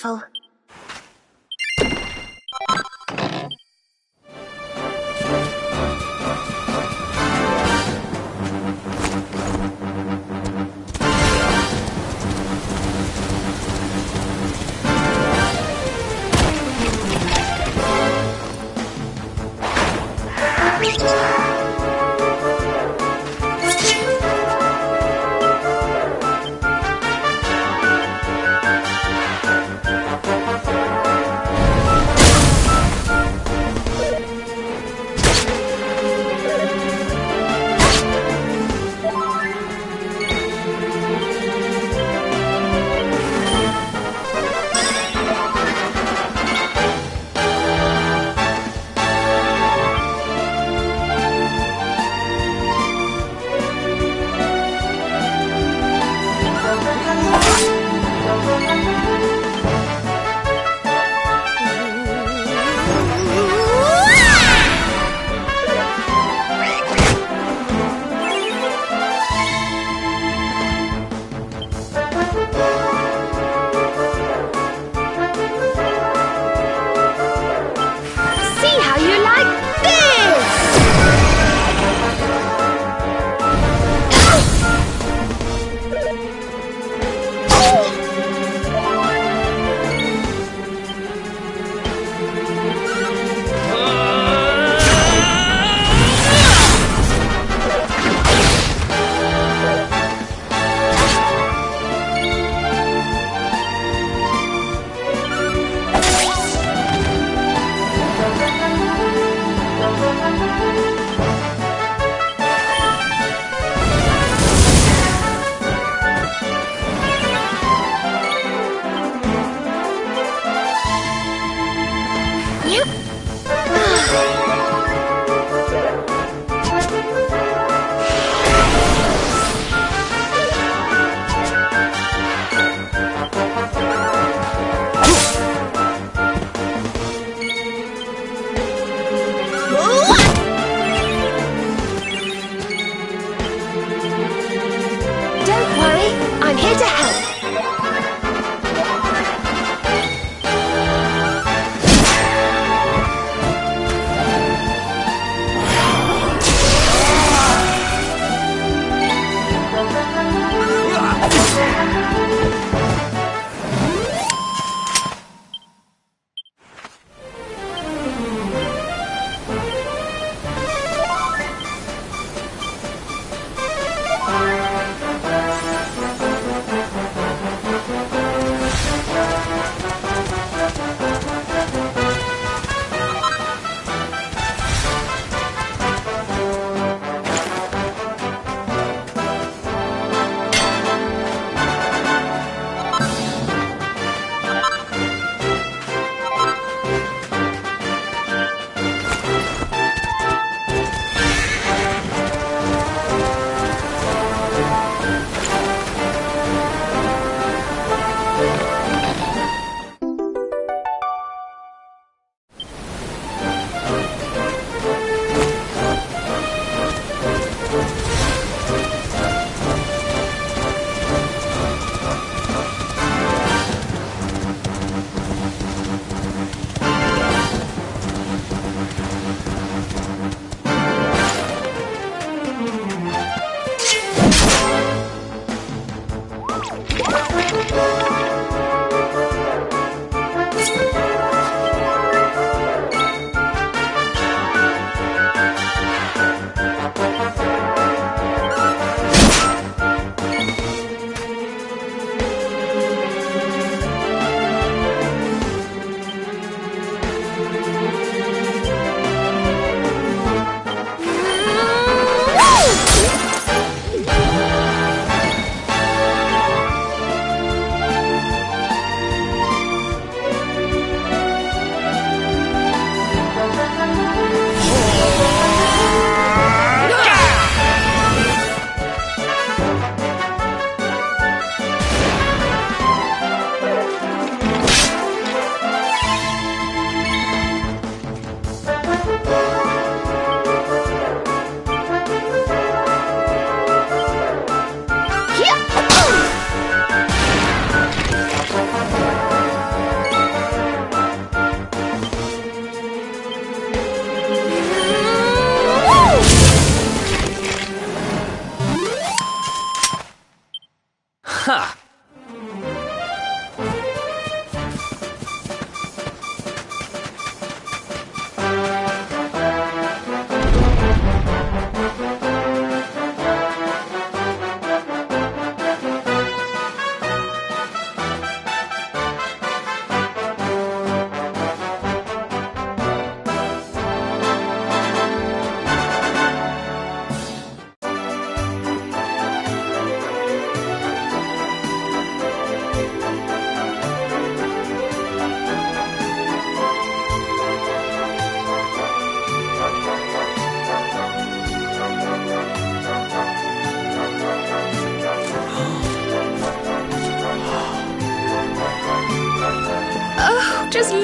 wonderful.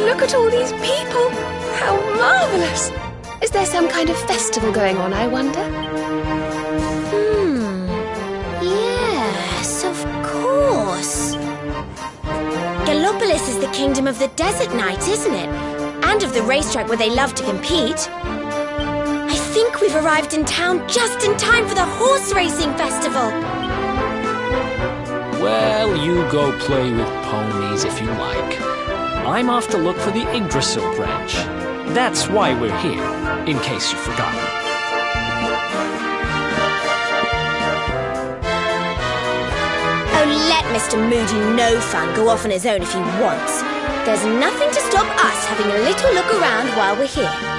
look at all these people! How marvellous! Is there some kind of festival going on, I wonder? Yes, of course. Gallopolis is the kingdom of the desert knight, isn't it? And of the racetrack where they love to compete. I think we've arrived in town just in time for the horse racing festival. Well, you go play with ponies if you like. I'm off to look for the Yggdrasil branch. That's why we're here, in case you've forgotten. Oh, let Mr. Moody No Fun go off on his own if he wants. There's nothing to stop us having a little look around while we're here.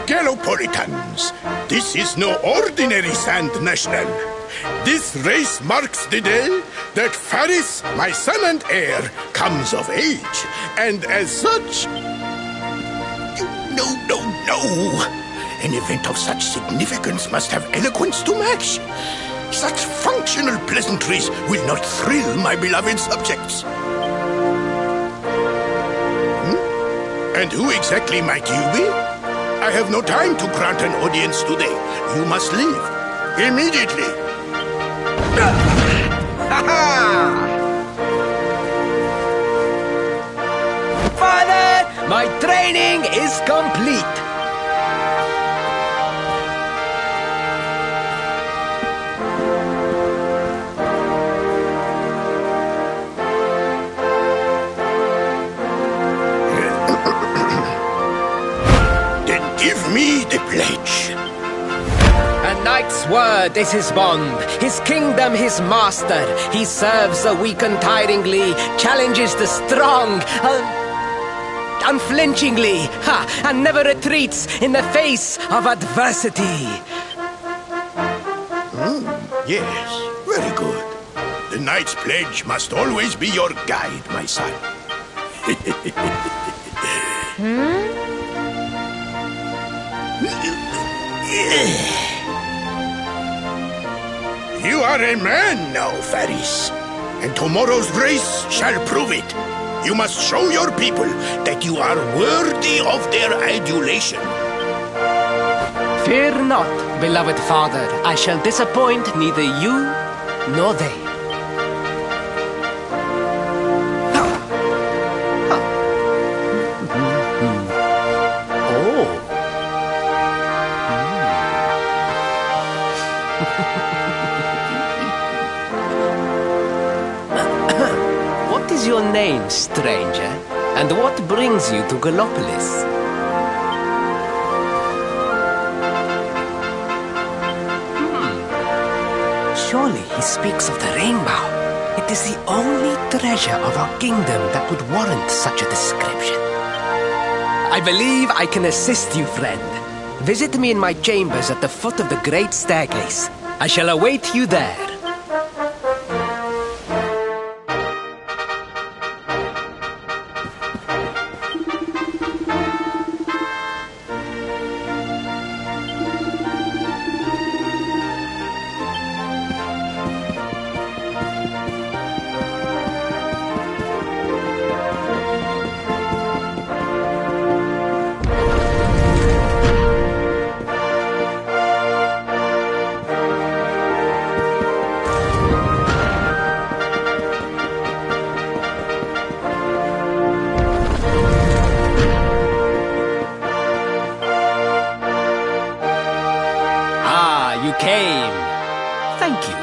Galopolitans, this is no ordinary Sand National. This race marks the day that Faris, my son and heir, comes of age, and as such... No. An event of such significance must have eloquence to match. Such functional pleasantries will not thrill my beloved subjects. And who exactly might you be? I have no time to grant an audience today. You must leave. Immediately. Father, my training is complete. Give me the pledge. A knight's word is his bond, his kingdom his master. He serves the weak untiringly, challenges the strong unflinchingly, and never retreats in the face of adversity. Yes, very good. The knight's pledge must always be your guide, my son. You are a man now, Faris, and tomorrow's race shall prove it. You must show your people that you are worthy of their adulation. Fear not, beloved father. I shall disappoint neither you nor they. What is your name, stranger? And what brings you to Gallopolis? Surely he speaks of the rainbow. It is the only treasure of our kingdom that would warrant such a description. I believe I can assist you, friend. Visit me in my chambers at the foot of the great staircase. I shall await you there. You came. Thank you.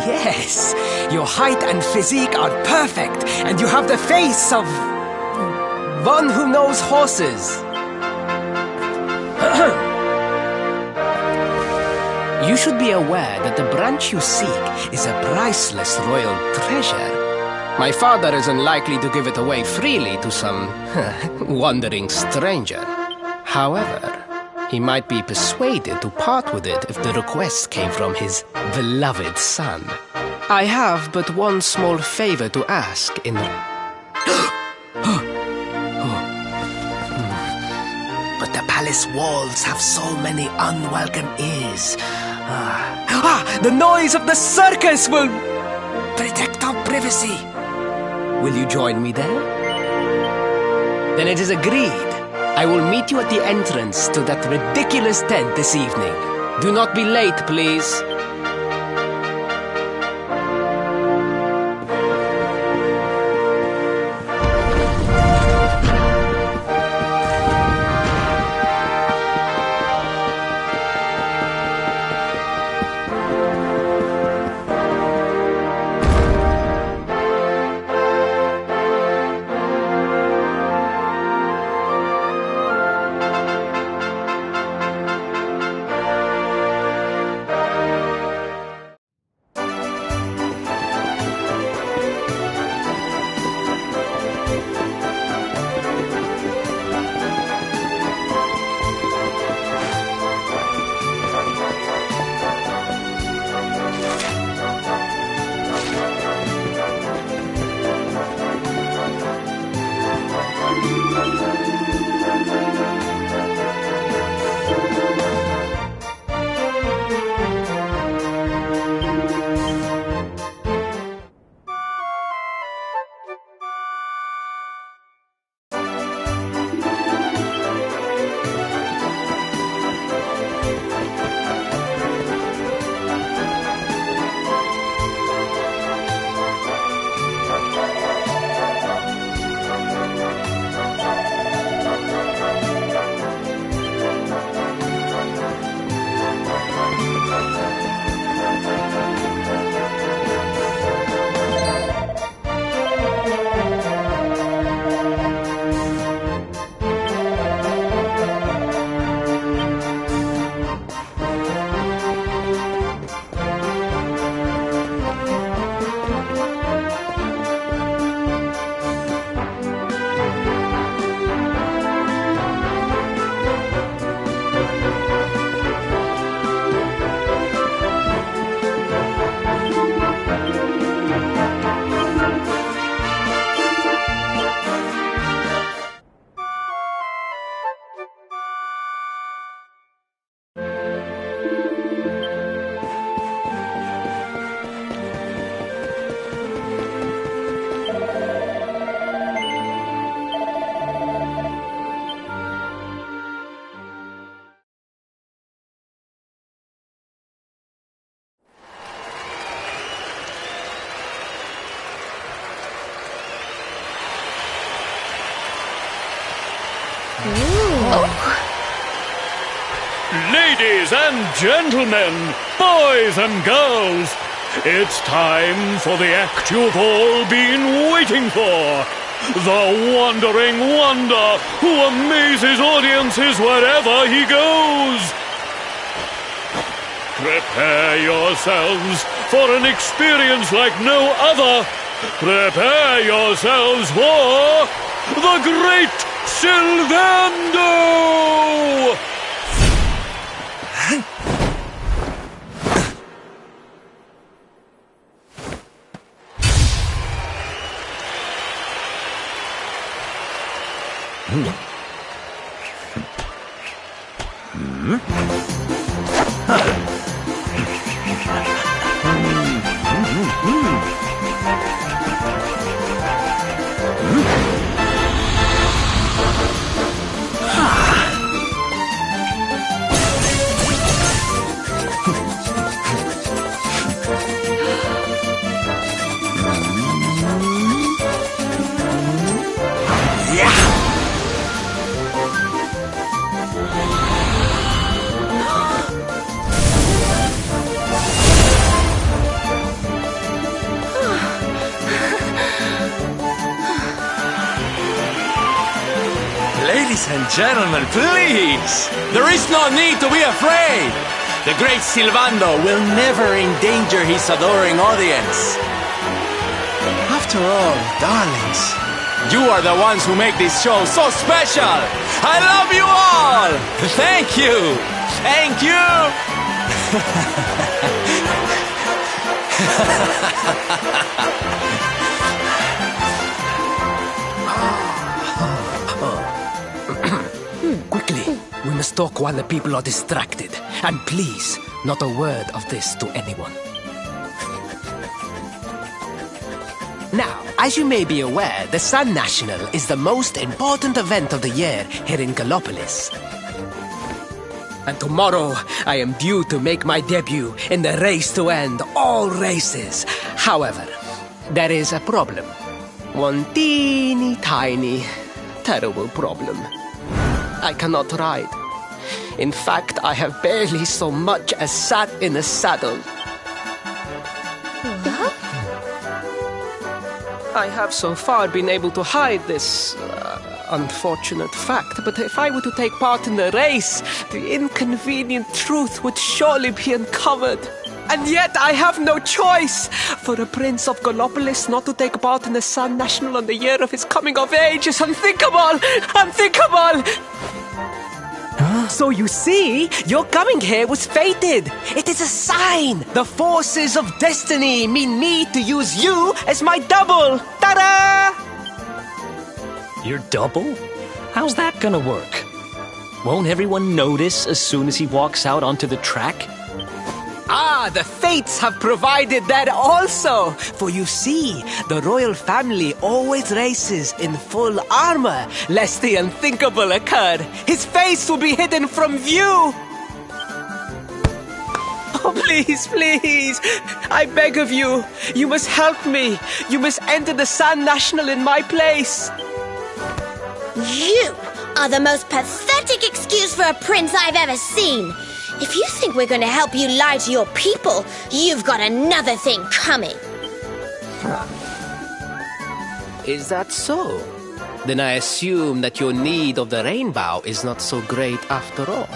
Yes. Your height and physique are perfect, and you have the face of one who knows horses. You should be aware that the branch you seek is a priceless royal treasure. My father is unlikely to give it away freely to some wandering stranger. However, he might be persuaded to part with it if the request came from his beloved son. I have but one small favor to ask in... But the palace walls have so many unwelcome ears. The noise of the circus will protect our privacy. Will you join me there? Then it is agreed. I will meet you at the entrance to that ridiculous tent this evening. Do not be late, please. Ladies and gentlemen, boys and girls, it's time for the act you've all been waiting for. The Wandering Wonder, who amazes audiences wherever he goes. Prepare yourselves for an experience like no other. Prepare yourselves for the Great Sylvando! Ladies and gentlemen, please! There is no need to be afraid! The great Sylvando will never endanger his adoring audience. After all, darlings, you are the ones who make this show so special! I love you all! Thank you! Thank you! Quickly, we must talk while the people are distracted. And please, not a word of this to anyone. Now, as you may be aware, the Sun National is the most important event of the year here in Gallopolis. And tomorrow, I am due to make my debut in the race to end all races. However, there is a problem. One teeny tiny, terrible problem. I cannot ride. In fact, I have barely so much as sat in a saddle. What? I have so far been able to hide this unfortunate fact, but if I were to take part in the race, the inconvenient truth would surely be uncovered. And yet I have no choice. For a prince of Gallopolis not to take part in the Sun National on the year of his coming of age is unthinkable! Unthinkable! So you see, your coming here was fated. It is a sign. The forces of destiny mean me to use you as my double. Ta-da! Your double? How's that gonna work? Won't everyone notice as soon as he walks out onto the track? Ah, the fates have provided that also. For you see, the royal family always races in full armor, lest the unthinkable occur. His face will be hidden from view. Oh, please, please, I beg of you, you must help me. You must enter the Sun National in my place. You are the most pathetic excuse for a prince I've ever seen. If you think we're going to help you lie to your people, you've got another thing coming. Is that so? Then I assume that your need of the rainbow is not so great after all.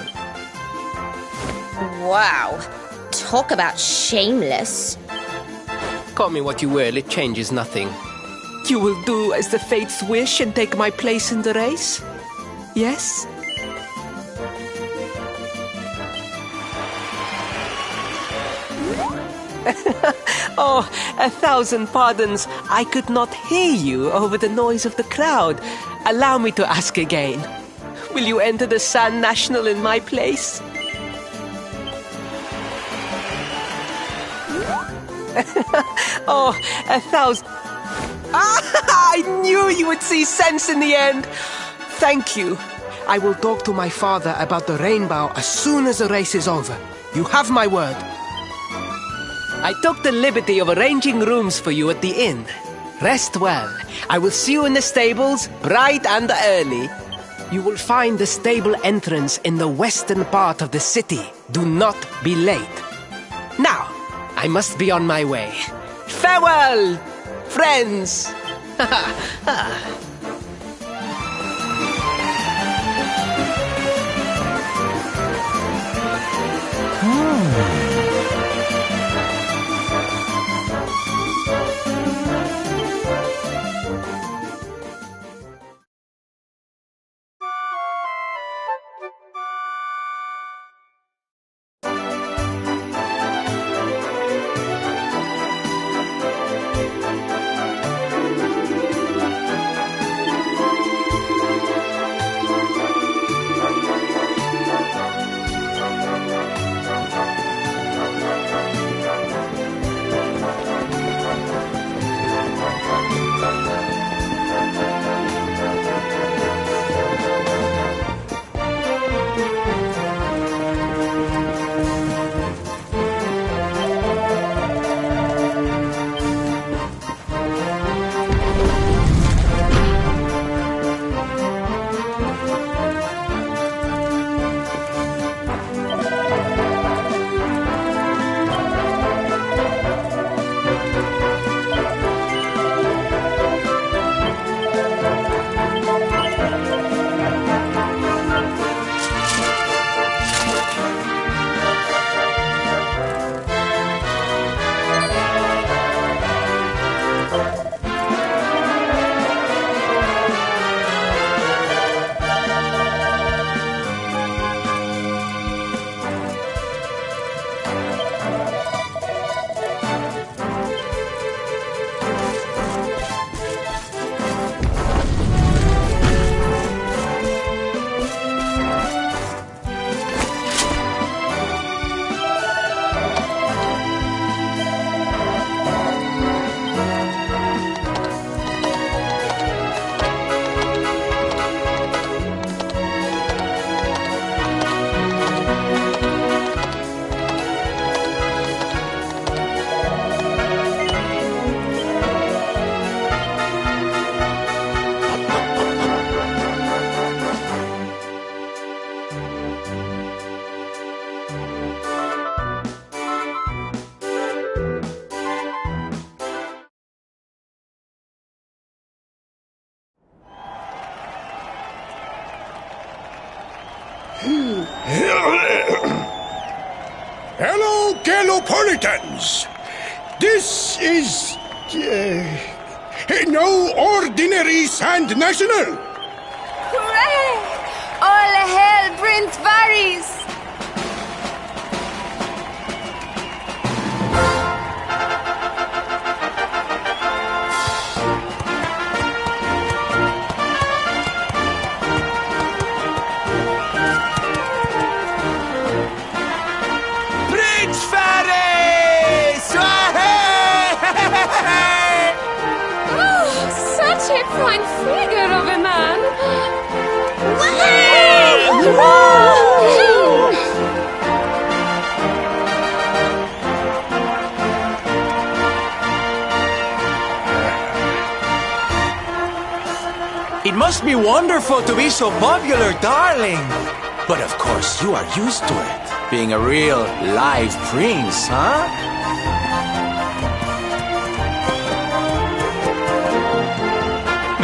Wow. Talk about shameless. Call me what you will, it changes nothing. You will do as the fates wish and take my place in the race? Yes? Oh, 1,000 pardons. I could not hear you over the noise of the crowd. Allow me to ask again. Will you enter the Sun National in my place? Oh, 1,000... Ah, I knew you would see sense in the end. Thank you. I will talk to my father about the rainbow as soon as the race is over. You have my word. I took the liberty of arranging rooms for you at the inn. Rest well. I will see you in the stables, bright and early. You will find the stable entrance in the western part of the city. Do not be late. Now, I must be on my way. Farewell, friends! Hello, Galopolitans! This is... no ordinary Sand National! Hooray! All hail Prince Varys! Such a fine figure of a man! It must be wonderful to be so popular, darling. But of course, you are used to it. Being a real live prince, huh?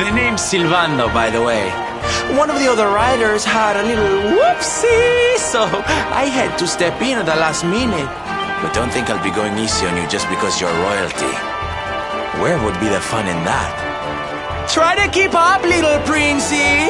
The name's Silvando, by the way. One of the other riders had a little whoopsie, so I had to step in at the last minute. But don't think I'll be going easy on you just because you're royalty. Where would be the fun in that? Try to keep up, little princey!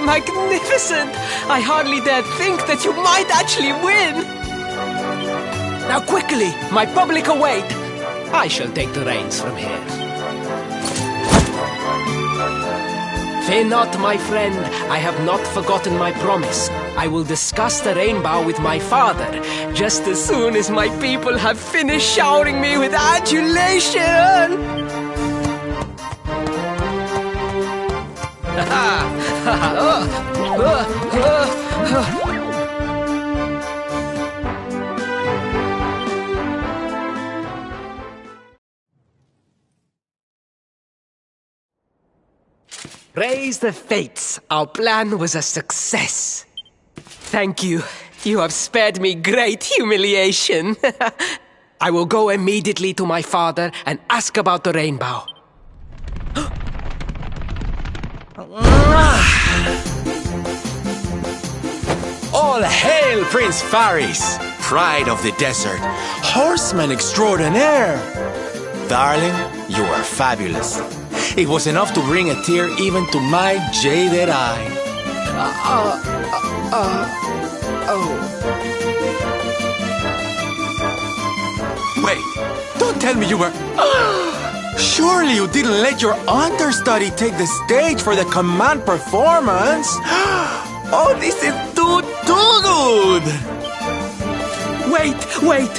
magnificent! I hardly dare think that you might actually win! Now quickly, my public await! I shall take the reins from here. Fear not, my friend. I have not forgotten my promise. I will discuss the rainbow with my father, just as soon as my people have finished showering me with adulation! Praise the fates, our plan was a success. Thank you. You have spared me great humiliation. I will go immediately to my father and ask about the rainbow. All hail Prince Faris, pride of the desert, horseman extraordinaire. Darling, you are fabulous. It was enough to bring a tear even to my jaded eye. Wait, don't tell me you were... Surely you didn't let your understudy take the stage for the command performance? Oh, this is too good! Wait,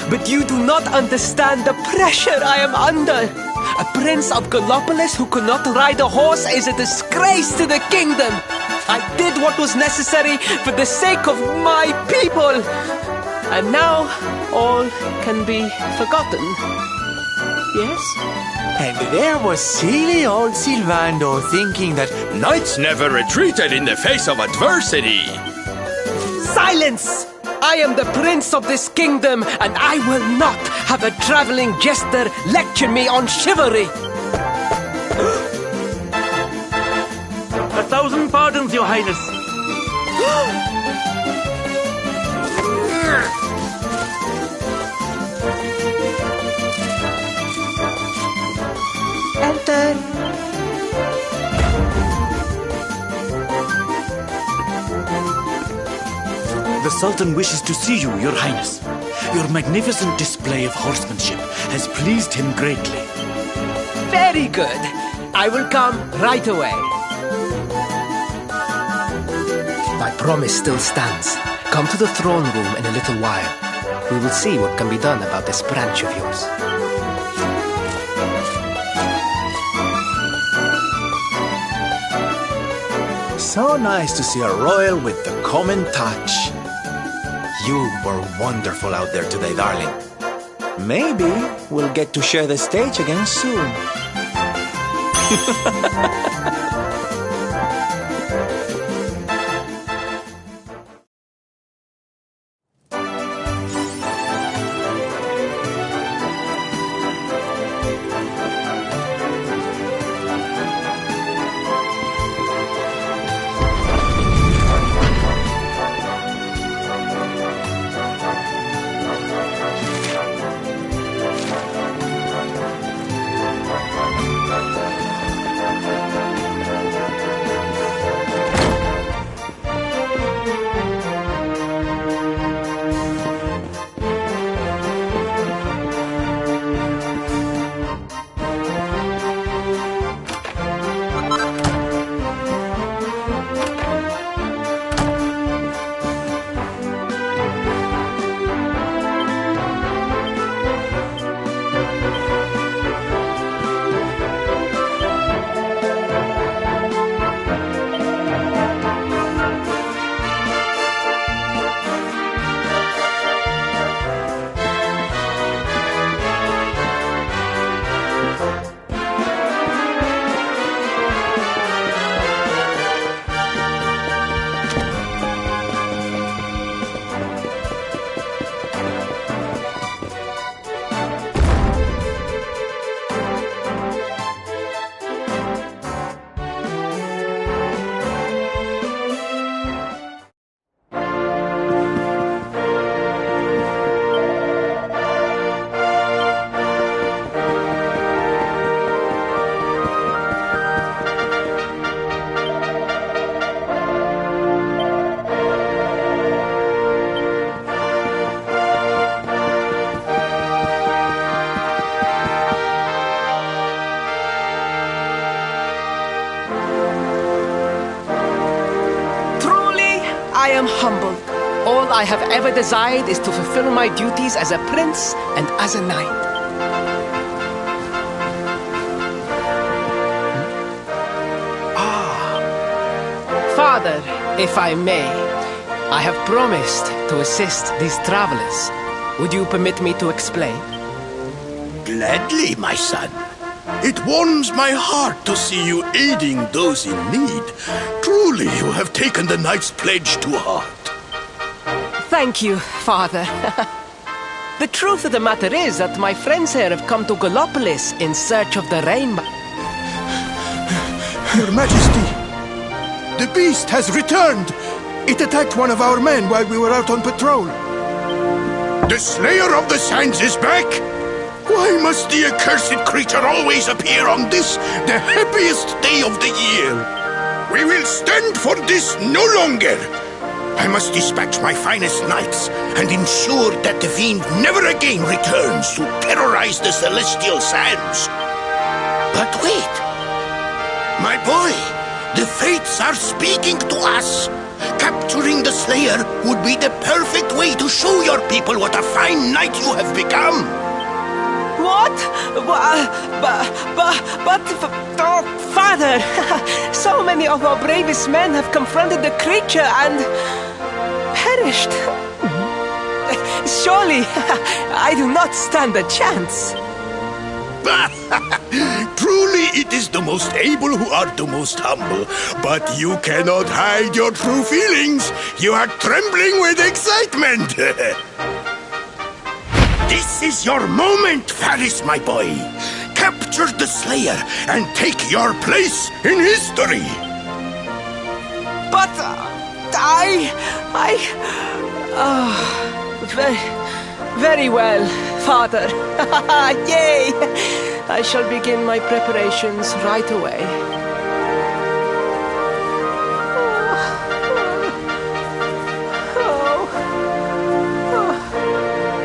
but you do not understand the pressure I am under. A prince of Gallopolis who could not ride a horse is a disgrace to the kingdom. I did what was necessary for the sake of my people. And now, all can be forgotten. Yes? And there was silly old Silvando thinking that knights never retreated in the face of adversity. Silence! I am the prince of this kingdom, and I will not have a traveling jester lecture me on chivalry. 1,000 pardons, your highness. Enter. The Sultan wishes to see you, your highness. Your magnificent display of horsemanship has pleased him greatly. Very good. I will come right away. My promise still stands. Come to the throne room in a little while. We will see what can be done about this branch of yours. So nice to see a royal with the common touch. You were wonderful out there today, darling. Maybe we'll get to share the stage again soon. I am humbled. All I have ever desired is to fulfill my duties as a prince and as a knight. Father, if I may, I have promised to assist these travelers. Would you permit me to explain? Gladly, my son. It warms my heart to see you aiding those in need. Truly, you have taken the knight's pledge to heart. Thank you, Father. The truth of the matter is that my friends here have come to Gallopolis in search of the rainbow. Your Majesty, the beast has returned. It attacked one of our men while we were out on patrol. The Slayer of the Sands is back? Why must the accursed creature always appear on this, the happiest day of the year? We will stand for this no longer. I must dispatch my finest knights and ensure that the fiend never again returns to terrorize the celestial sands. But wait! My boy, the fates are speaking to us. Capturing the Slayer would be the perfect way to show your people what a fine knight you have become. What? Oh, Father! So many of our bravest men have confronted the creature and perished. Surely, I do not stand a chance. Truly, it is the most able who are the most humble. But you cannot hide your true feelings. You are trembling with excitement. This is your moment, Faris, my boy. Capture the Slayer and take your place in history. But very well, Father. Yay! I shall begin my preparations right away.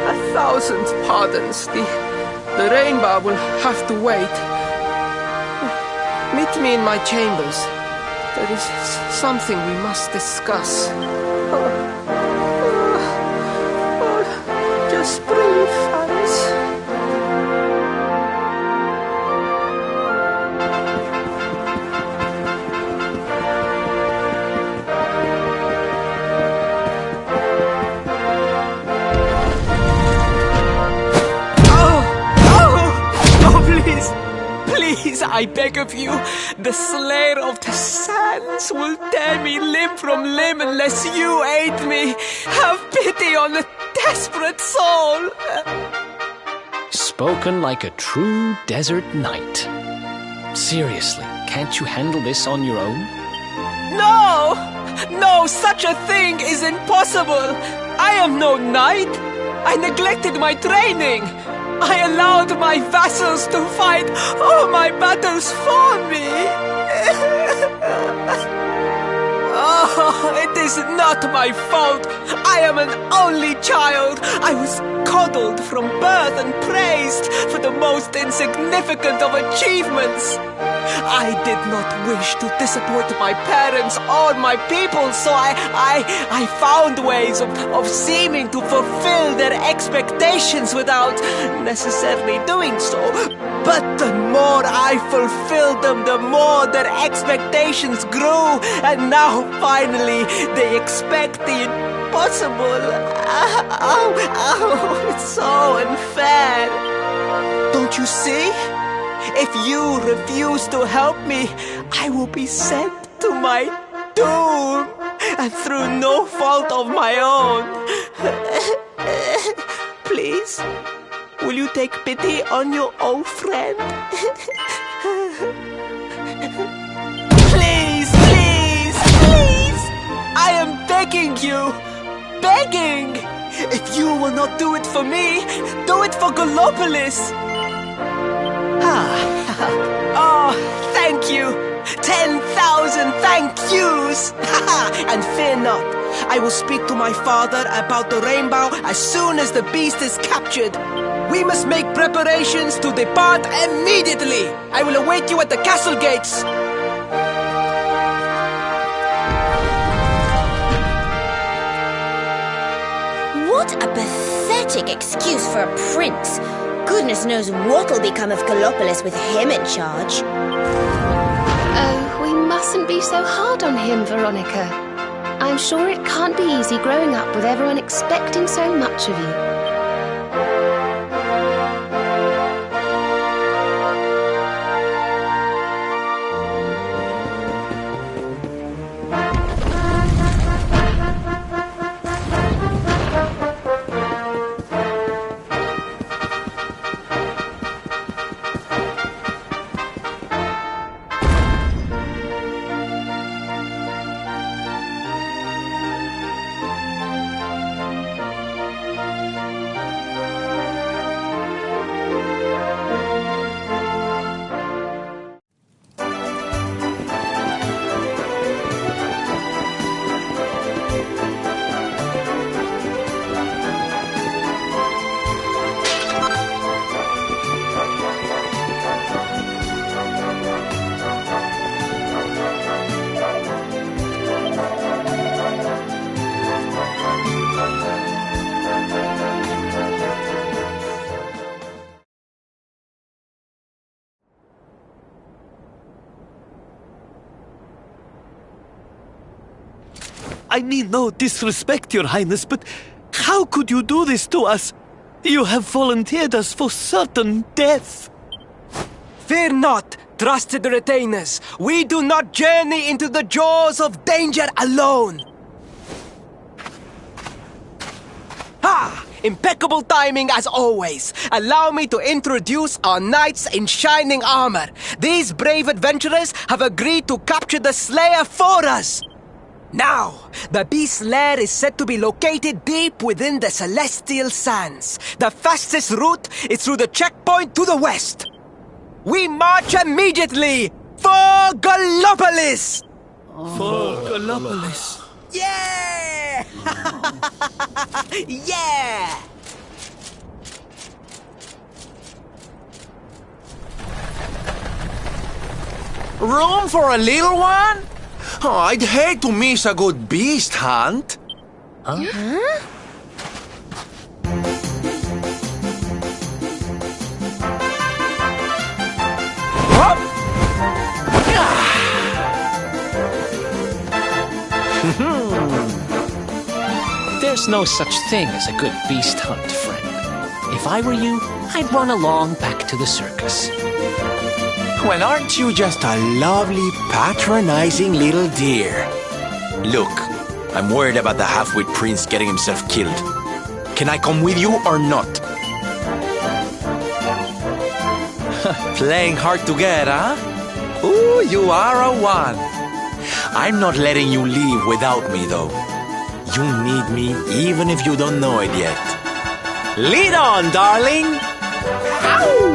A thousand pardons. The rainbow will have to wait. Meet me in my chambers. There is something we must discuss. Just breathe, Faris. Please, I beg of you, the Slayer of the Sands will tear me limb from limb unless you aid me. Have pity on a desperate soul. Spoken like a true desert knight. Seriously, can't you handle this on your own? No, such a thing is impossible. I am no knight. I neglected my training. I allowed my vassals to fight all my battles for me. Oh, it is not my fault. I am an only child. I was coddled from birth and praised for the most insignificant of achievements. I did not wish to disappoint my parents or my people, so I found ways of seeming to fulfill their expectations without necessarily doing so. But the more I fulfilled them, the more their expectations grew, and now finally they expect the impossible. It's so unfair. Don't you see? If you refuse to help me, I will be sent to my doom, and through no fault of my own. Please, will you take pity on your old friend? Please! I am begging you! Begging! If you will not do it for me, do it for Gallopolis! Oh, thank you! 10,000 thank yous! And fear not, I will speak to my father about the rainbow as soon as the beast is captured. We must make preparations to depart immediately. I will await you at the castle gates. pathetic excuse for a prince. Goodness knows what'll become of Gallopolis with him in charge. Oh, we mustn't be so hard on him, Veronica. I'm sure it can't be easy growing up with everyone expecting so much of you. I mean no disrespect, Your Highness, but how could you do this to us? You have volunteered us for certain death. Fear not, trusted retainers. We do not journey into the jaws of danger alone. Ha! Impeccable timing as always. Allow me to introduce our knights in shining armor. These brave adventurers have agreed to capture the Slayer for us. Now, the Beast's lair is said to be located deep within the Celestial Sands. The fastest route is through the checkpoint to the west. We march immediately for Gallopolis! For Gallopolis. Yeah! Yeah! Room for a little one? Oh, I'd hate to miss a good beast hunt. There's no such thing as a good beast hunt, friend. If I were you, I'd run along back to the circus. Well, aren't you just a lovely, patronizing little dear? Look, I'm worried about the half-wit prince getting himself killed. Can I come with you or not? Playing hard to get, huh? Ooh, you are a one. I'm not letting you leave without me, though. You need me even if you don't know it yet. Lead on, darling! Ow!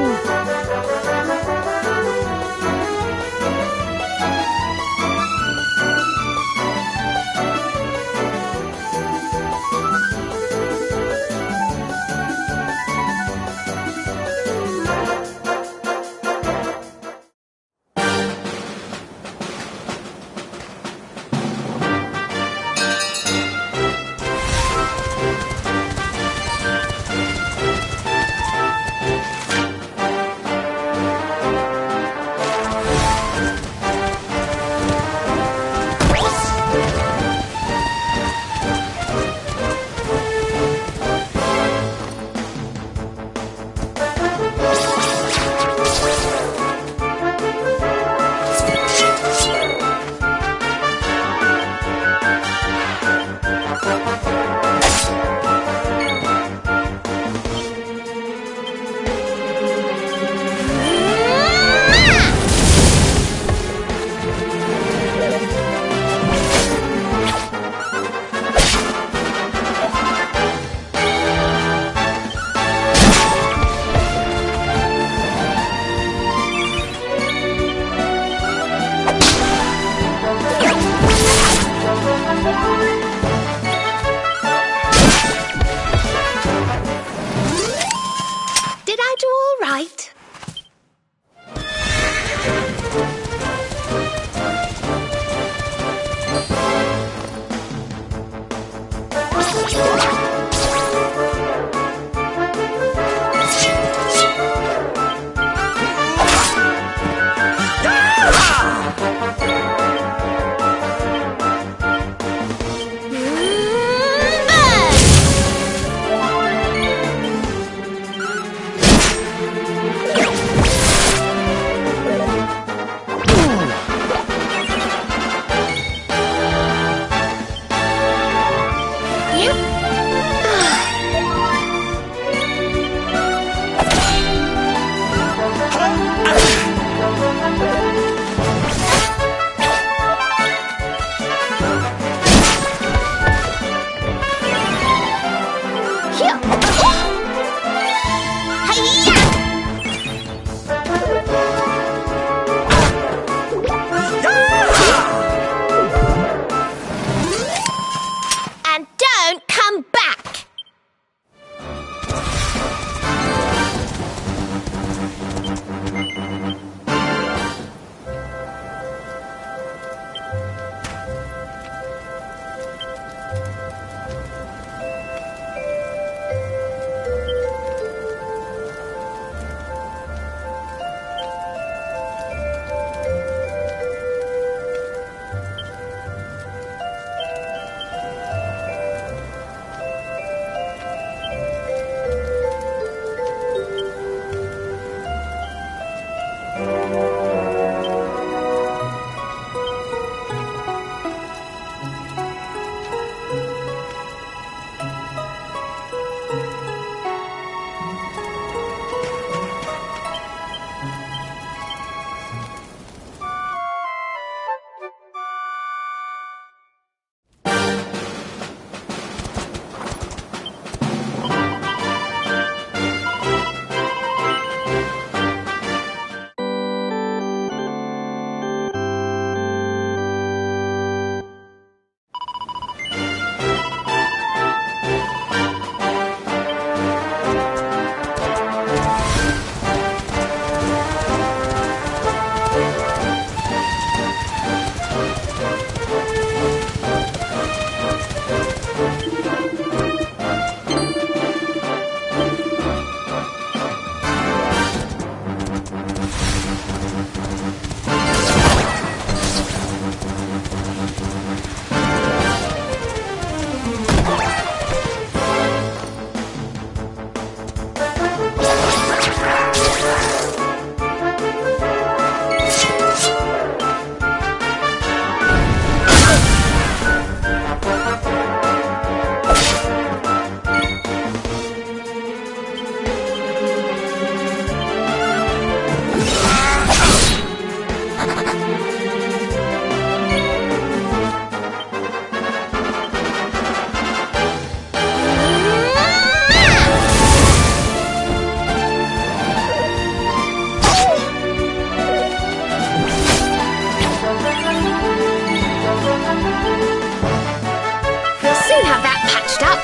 soon have that patched up.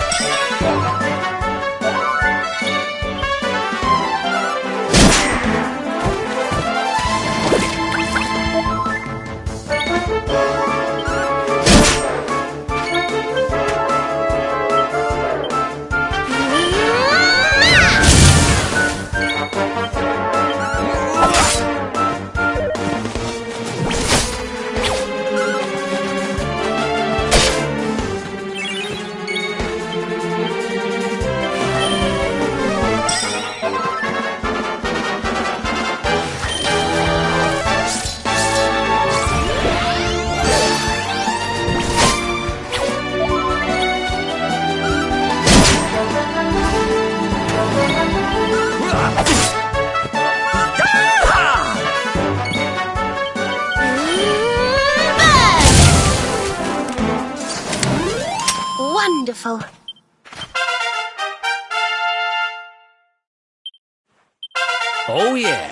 Wonderful. Oh, yeah.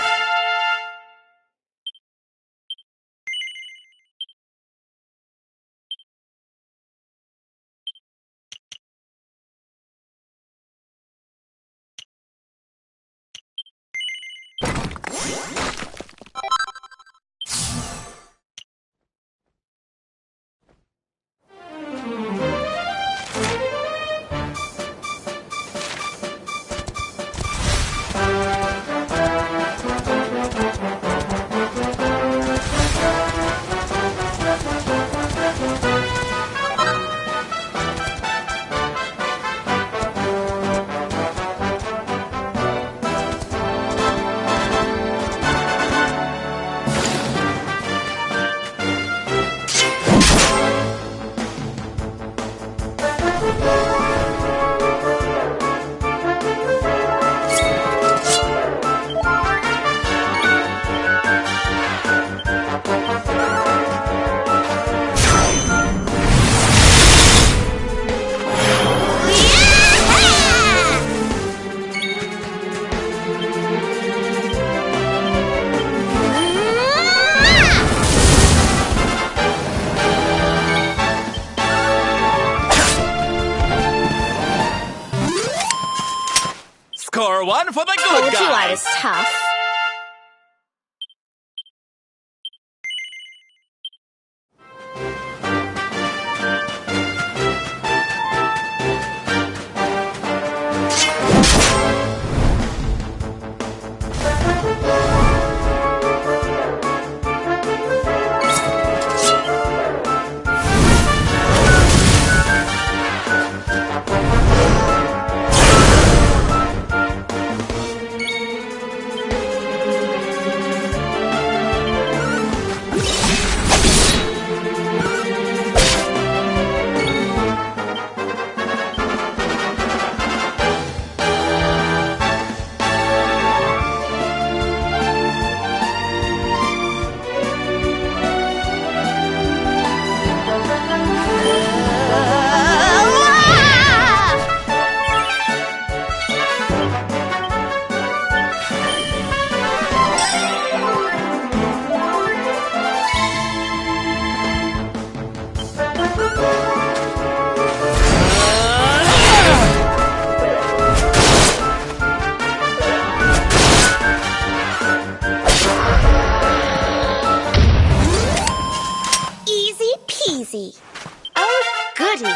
Score one for the Told good you I guy. was tough. Easy peasy. Oh, goody.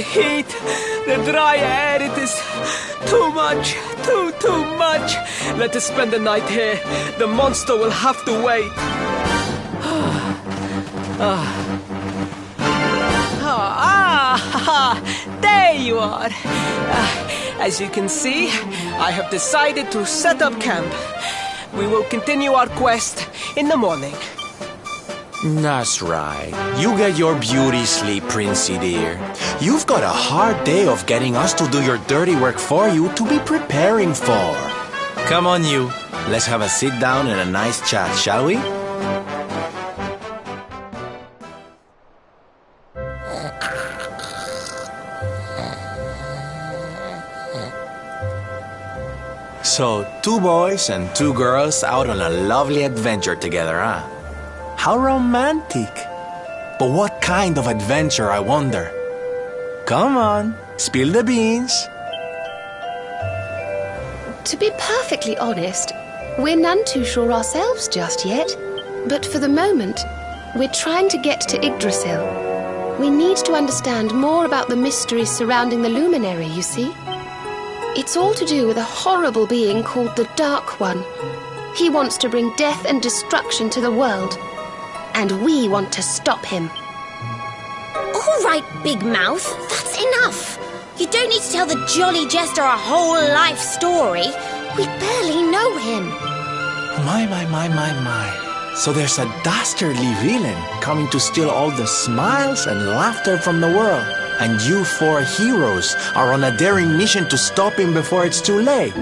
heat, the dry air, it is too much, too much. Let us spend the night here. The monster will have to wait. There you are. As you can see, I have decided to set up camp. We will continue our quest in the morning. That's right. You get your beauty sleep, Princey dear. You've got a hard day of getting us to do your dirty work for you to be preparing for. Come on, you. Let's have a sit down and a nice chat, shall we? So, 2 boys and 2 girls out on a lovely adventure together, huh? How romantic. But what kind of adventure, I wonder? Come on, spill the beans. To be perfectly honest, we're none too sure ourselves just yet. But for the moment, we're trying to get to Yggdrasil. We need to understand more about the mysteries surrounding the luminary, you see. It's all to do with a horrible being called the Dark One. He wants to bring death and destruction to the world. And we want to stop him. All right, Big Mouth, that's enough. You don't need to tell the jolly jester a whole life story. We barely know him. My. So there's a dastardly villain coming to steal all the smiles and laughter from the world. And you 4 heroes are on a daring mission to stop him before it's too late.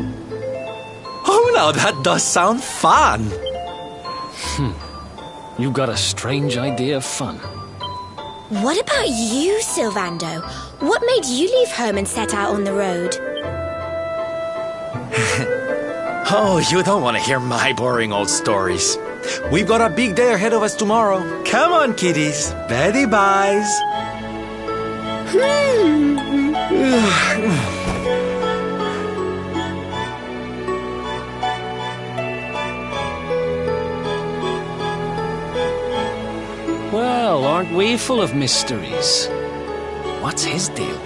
Oh, now that does sound fun. You've got a strange idea of fun. What about you, Sylvando? What made you leave home and set out on the road? Oh, you don't want to hear my boring old stories. We've got a big day ahead of us tomorrow. Come on, kiddies. Betty buys. Well, aren't we full of mysteries? What's his deal?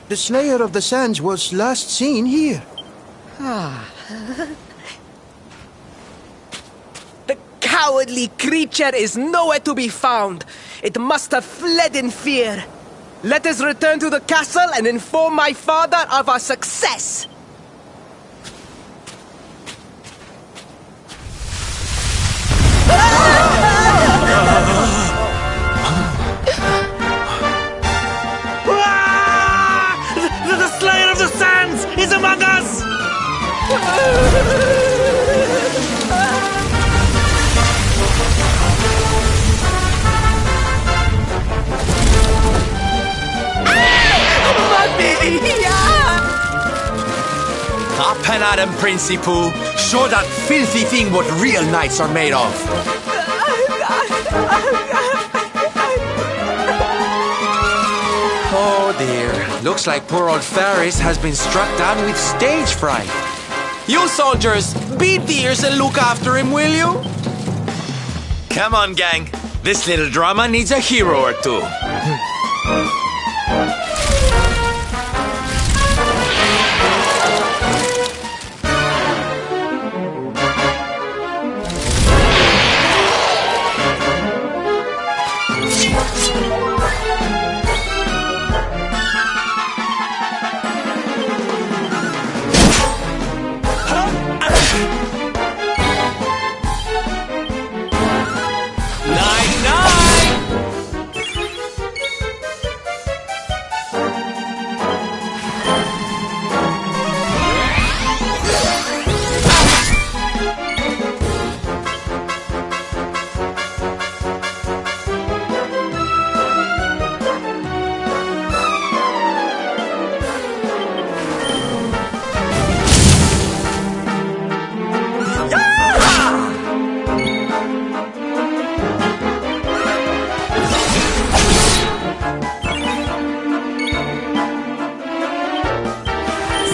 The Slayer of the Sands was last seen here. The cowardly creature is nowhere to be found. It must have fled in fear. Let us return to the castle and inform my father of our success. The Slayer of the Sands is among us! Up and at him, Princey Pooh. Show that filthy thing what real knights are made of. Oh dear. Looks like poor old Faris has been struck down with stage fright. You soldiers, beat the ears and look after him, will you? Come on, gang. This little drama needs a hero or two.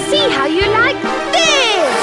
See how you like this!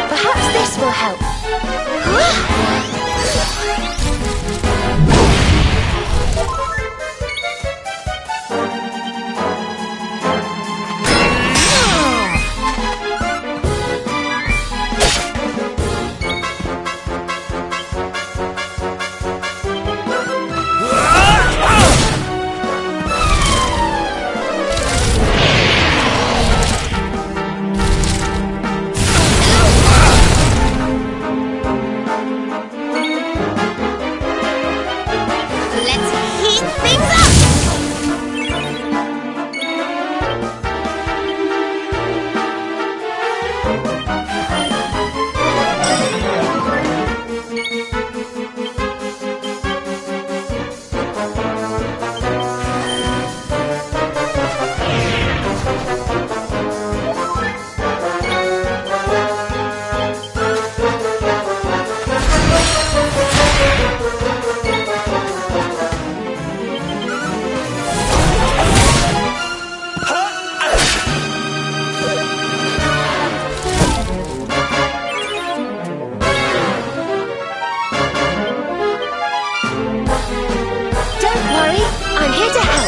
Perhaps this will help. Let's heat things up! Don't worry, I'm here to help.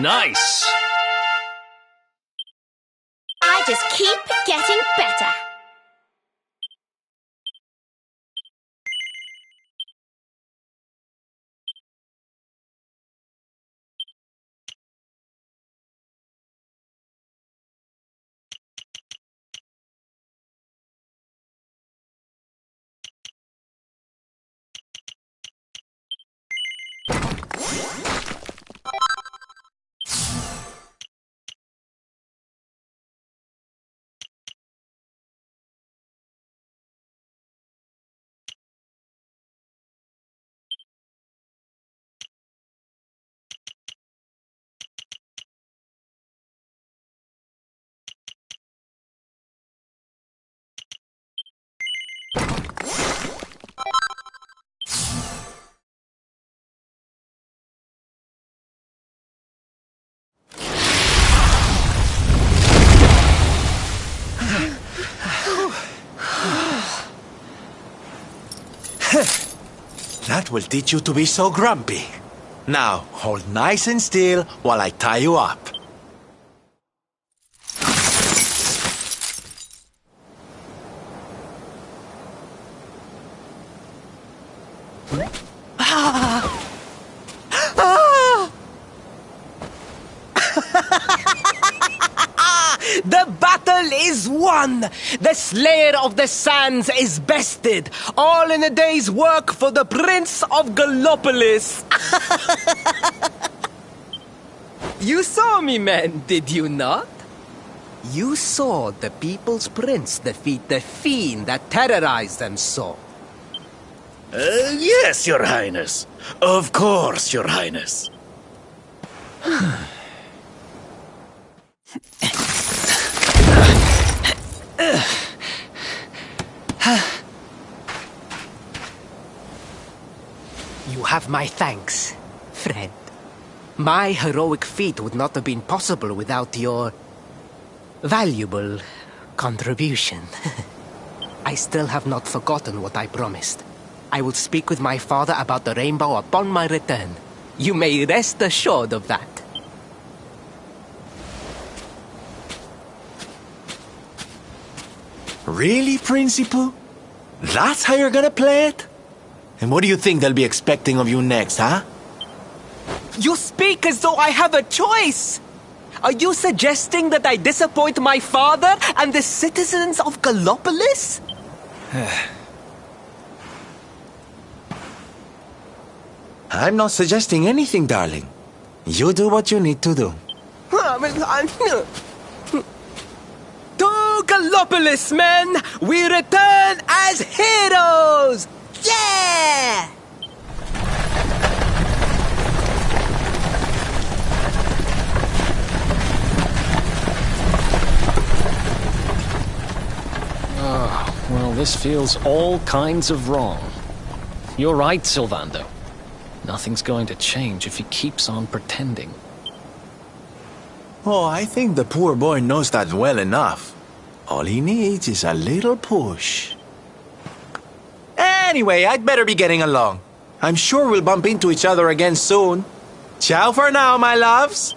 Nice! I just keep getting better. That will teach you to be so grumpy. Now, hold nice and still while I tie you up. The battle is won! The Slayer of the Sands is bested! All in a day's work for the Prince of Gallopolis! You saw me, men, did you not? You saw the People's Prince defeat the fiend that terrorized them so. Yes, Your Highness. Of course, Your Highness. You have my thanks, friend. My heroic feat would not have been possible without your valuable contribution. I still have not forgotten what I promised. I will speak with my father about the rainbow upon my return. You may rest assured of that. Really, Principal? That's how you're gonna play it? And what do you think they'll be expecting of you next, huh? You speak as though I have a choice! Are you suggesting that I disappoint my father and the citizens of Gallopolis? I'm not suggesting anything, darling. You do what you need to do. To Gallopolis, men! We return as heroes! Yeah! Well, this feels all kinds of wrong. You're right, Sylvando. Nothing's going to change if he keeps on pretending. Oh, I think the poor boy knows that well enough. All he needs is a little push. Anyway, I'd better be getting along. I'm sure we'll bump into each other again soon. Ciao for now, my loves.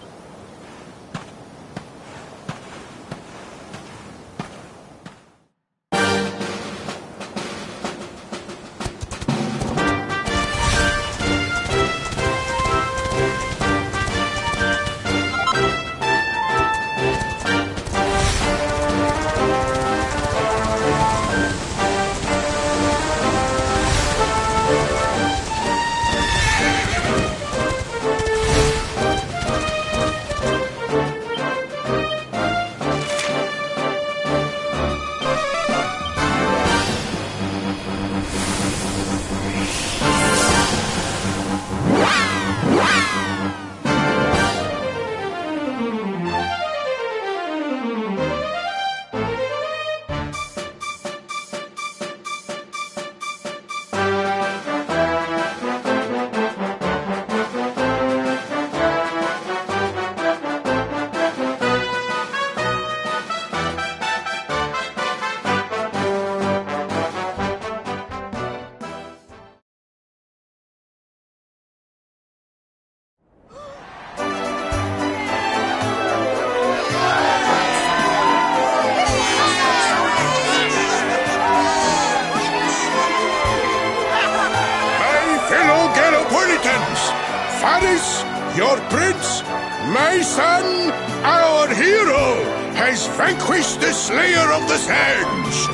Faris, your prince, my son, our hero, has vanquished the Slayer of the Sands.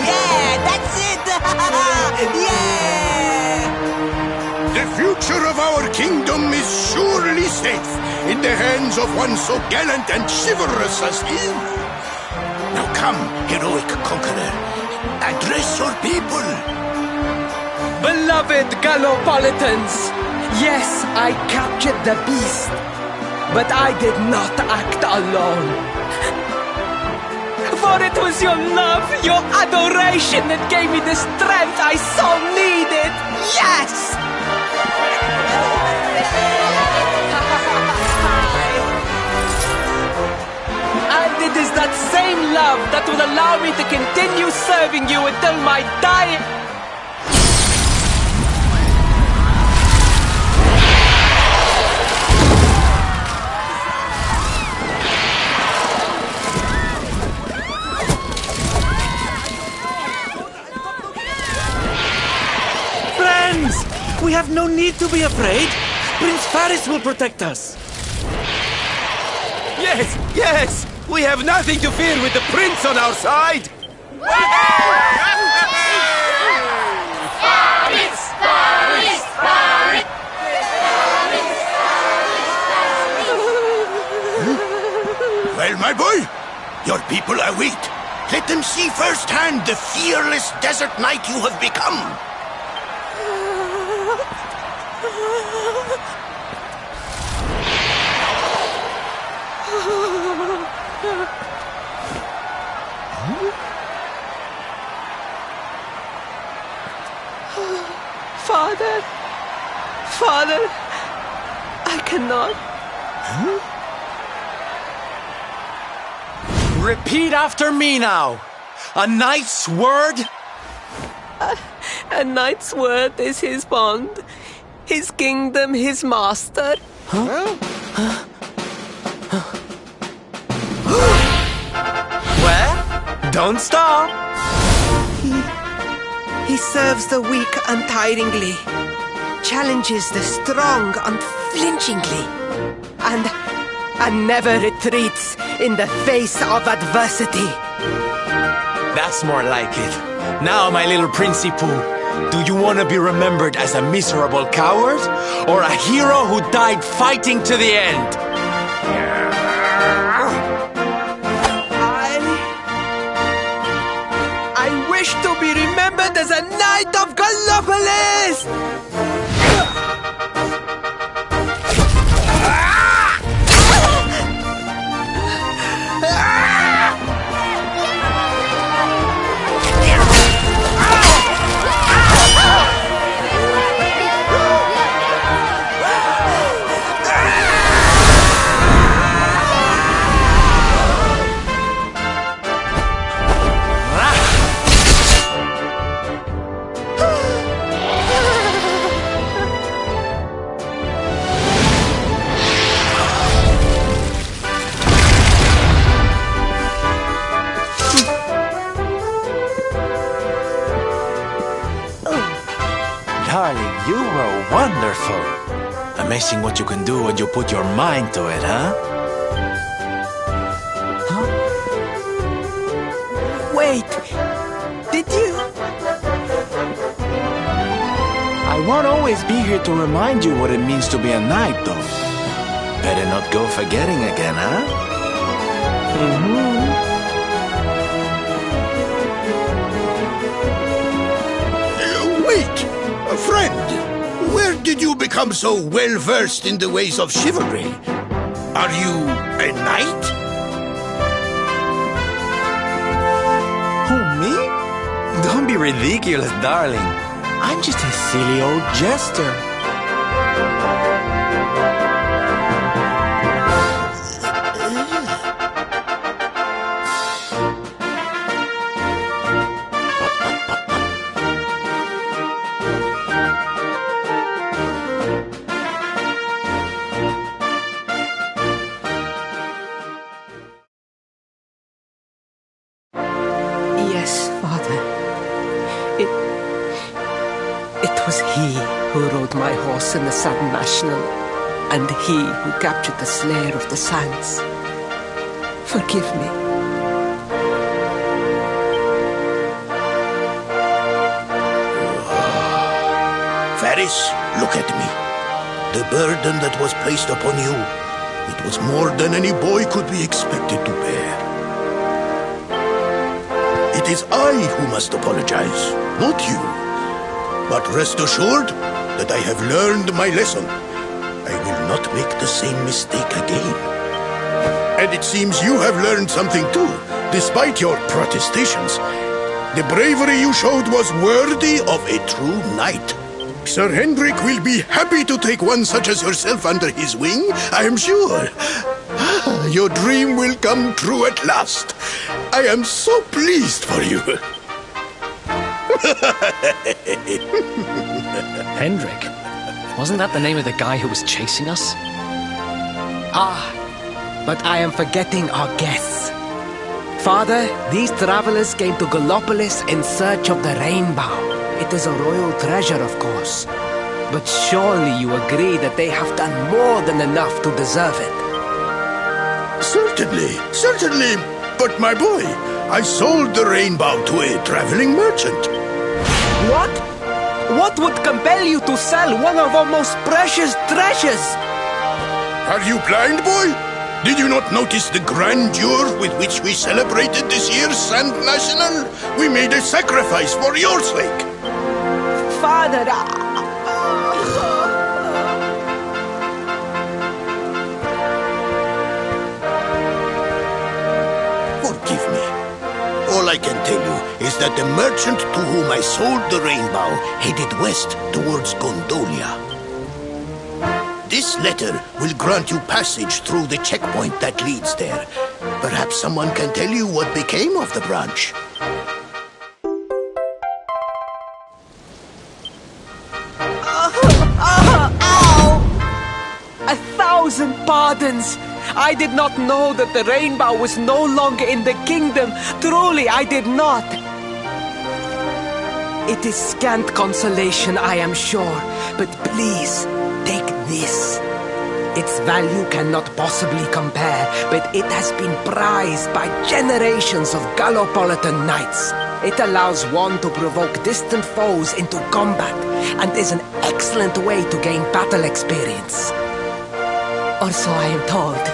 Yeah, that's it! Yeah! The future of our kingdom is surely safe in the hands of one so gallant and chivalrous as he. Now come, heroic conqueror, address your people. Beloved Gallopolitans, yes, I captured the beast, but I did not act alone. For it was your love, your adoration that gave me the strength I so needed. Yes! And it is that same love that will allow me to continue serving you until my dying... We have no need to be afraid. Prince Faris will protect us. Yes, yes! We have nothing to fear with the prince on our side! Faris! Faris! Faris! Well, my boy, your people await. Let them see firsthand the fearless desert knight you have become. Father, Father, I cannot. Repeat after me now. A knight's word? A knight's word is his bond, his kingdom, his master. Well, don't stop. He serves the weak untiringly, challenges the strong unflinchingly, and never retreats in the face of adversity. That's more like it. Now, my little Princey Pooh, do you want to be remembered as a miserable coward or a hero who died fighting to the end? I wish to be remembered as a knight of Gallopolis! Darling, you were wonderful. Amazing what you can do when you put your mind to it, huh? Wait, did you? I won't always be here to remind you what it means to be a knight, though. Better not go forgetting again, huh? Wait! Friend, where did you become so well-versed in the ways of chivalry? Are you a knight? Who, me? Don't be ridiculous, darling. I'm just a silly old jester. Yes, Father. It was he who rode my horse in the Sand National, and he who captured the Slayer of the Sands. Forgive me. Varys, look at me. The burden that was placed upon you, it was more than any boy could be expected to bear. It is I who must apologize, not you. But rest assured that I have learned my lesson. I will not make the same mistake again. And it seems you have learned something too, despite your protestations. The bravery you showed was worthy of a true knight. Sir Hendrik will be happy to take one such as yourself under his wing, I am sure. Your dream will come true at last. I am so pleased for you. Hendrik? Wasn't that the name of the guy who was chasing us? Ah, but I am forgetting our guests. Father, these travelers came to Gallopolis in search of the rainbow. It is a royal treasure, of course. But surely you agree that they have done more than enough to deserve it. Certainly, certainly. But my boy, I sold the rainbow to a traveling merchant. What? What would compel you to sell one of our most precious treasures? Are you blind, boy? Did you not notice the grandeur with which we celebrated this year's Sand National? We made a sacrifice for your sake. Father, Forgive me. All I can tell you is that the merchant to whom I sold the rainbow headed west towards Gondolia. This letter will grant you passage through the checkpoint that leads there. Perhaps someone can tell you what became of the branch. Ow! 1,000 pardons! I did not know that the rainbow was no longer in the kingdom. Truly, I did not. It is scant consolation, I am sure. But please, take this. Its value cannot possibly compare, but it has been prized by generations of Gallopolitan knights. It allows one to provoke distant foes into combat, and is an excellent way to gain battle experience. Or so I am told.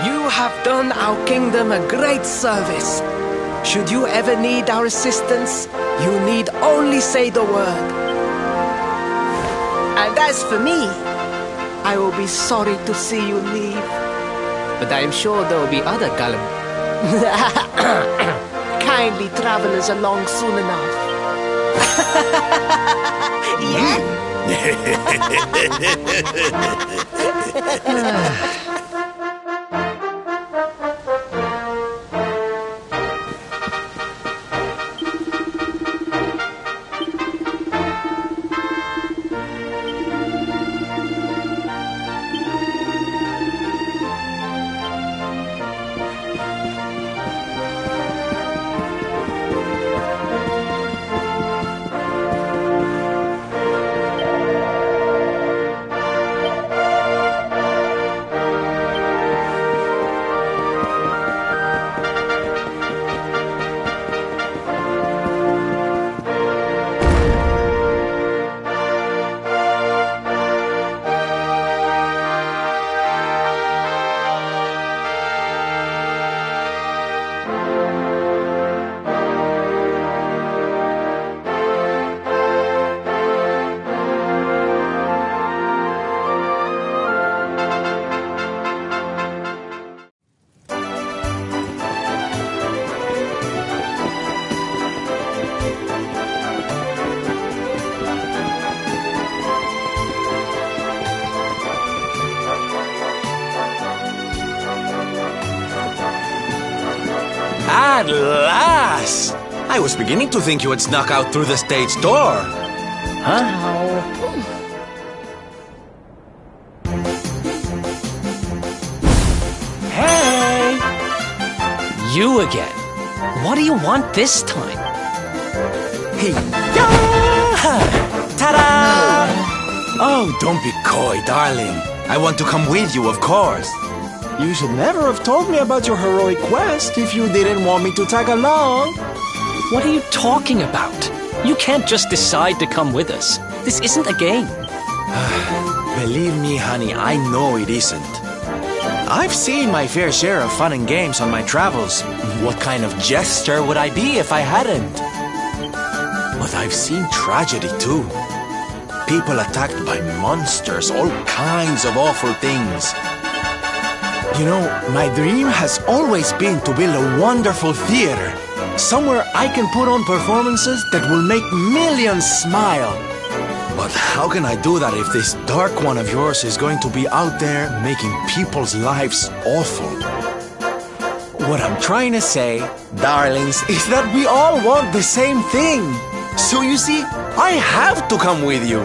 You have done our kingdom a great service. Should you ever need our assistance, you need only say the word. And as for me, I will be sorry to see you leave. But I am sure there will be other kindly travelers along soon enough. Yeah. At last! I was beginning to think you had snuck out through the stage door. Huh? Hey! You again. What do you want this time? Hey, ta-da! Oh, don't be coy, darling. I want to come with you, of course. You should never have told me about your heroic quest if you didn't want me to tag along. What are you talking about? You can't just decide to come with us. This isn't a game. Believe me, honey, I know it isn't. I've seen my fair share of fun and games on my travels. What kind of jester would I be if I hadn't? But I've seen tragedy too. People attacked by monsters, all kinds of awful things. You know, my dream has always been to build a wonderful theater. Somewhere I can put on performances that will make millions smile. But how can I do that if this dark one of yours is going to be out there making people's lives awful? What I'm trying to say, darlings, is that we all want the same thing. So you see, I have to come with you.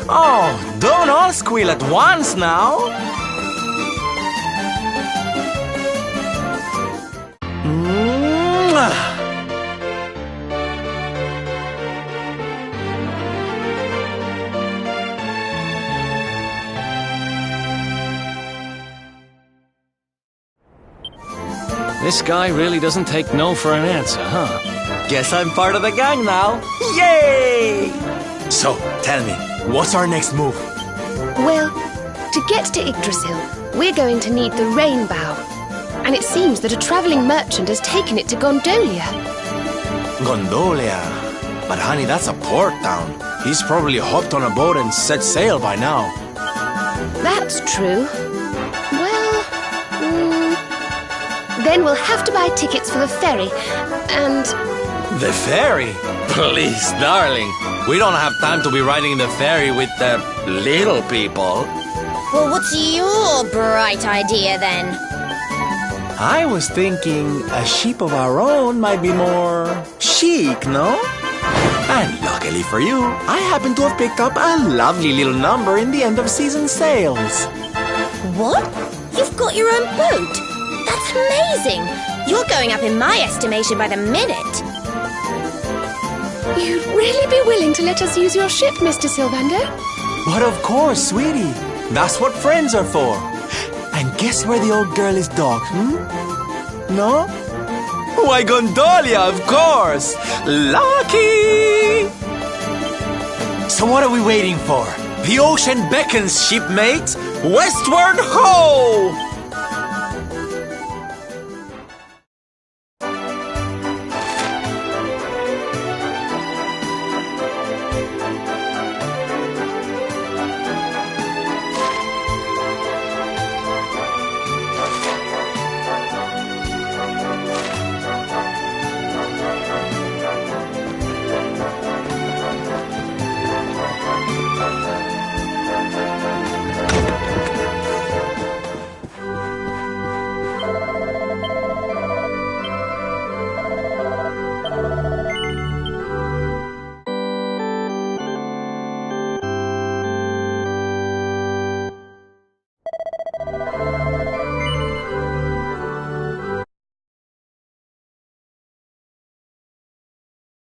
Oh, don't all squeal at once now. Mwah. This guy really doesn't take no for an answer, huh? Guess I'm part of the gang now. Yay! So, tell me, what's our next move? Well, to get to Yggdrasil, we're going to need the rainbow. And it seems that a traveling merchant has taken it to Gondolia. Gondolia? But honey, that's a port town. He's probably hopped on a boat and set sail by now. That's true. Well, then we'll have to buy tickets for the ferry, and... The ferry? Please, darling. We don't have time to be riding the ferry with the little people. Well, what's your bright idea then? I was thinking a ship of our own might be more chic, no? And luckily for you, I happen to have picked up a lovely little number in the end of season sales. What? You've got your own boat? That's amazing! You're going up in my estimation by the minute. You'd really be willing to let us use your ship, Mr. Sylvander? But of course, sweetie. That's what friends are for. And guess where the old girl is docked, No? Why, Gondolia, of course! Lucky! So what are we waiting for? The ocean beckons, shipmate! Westward ho!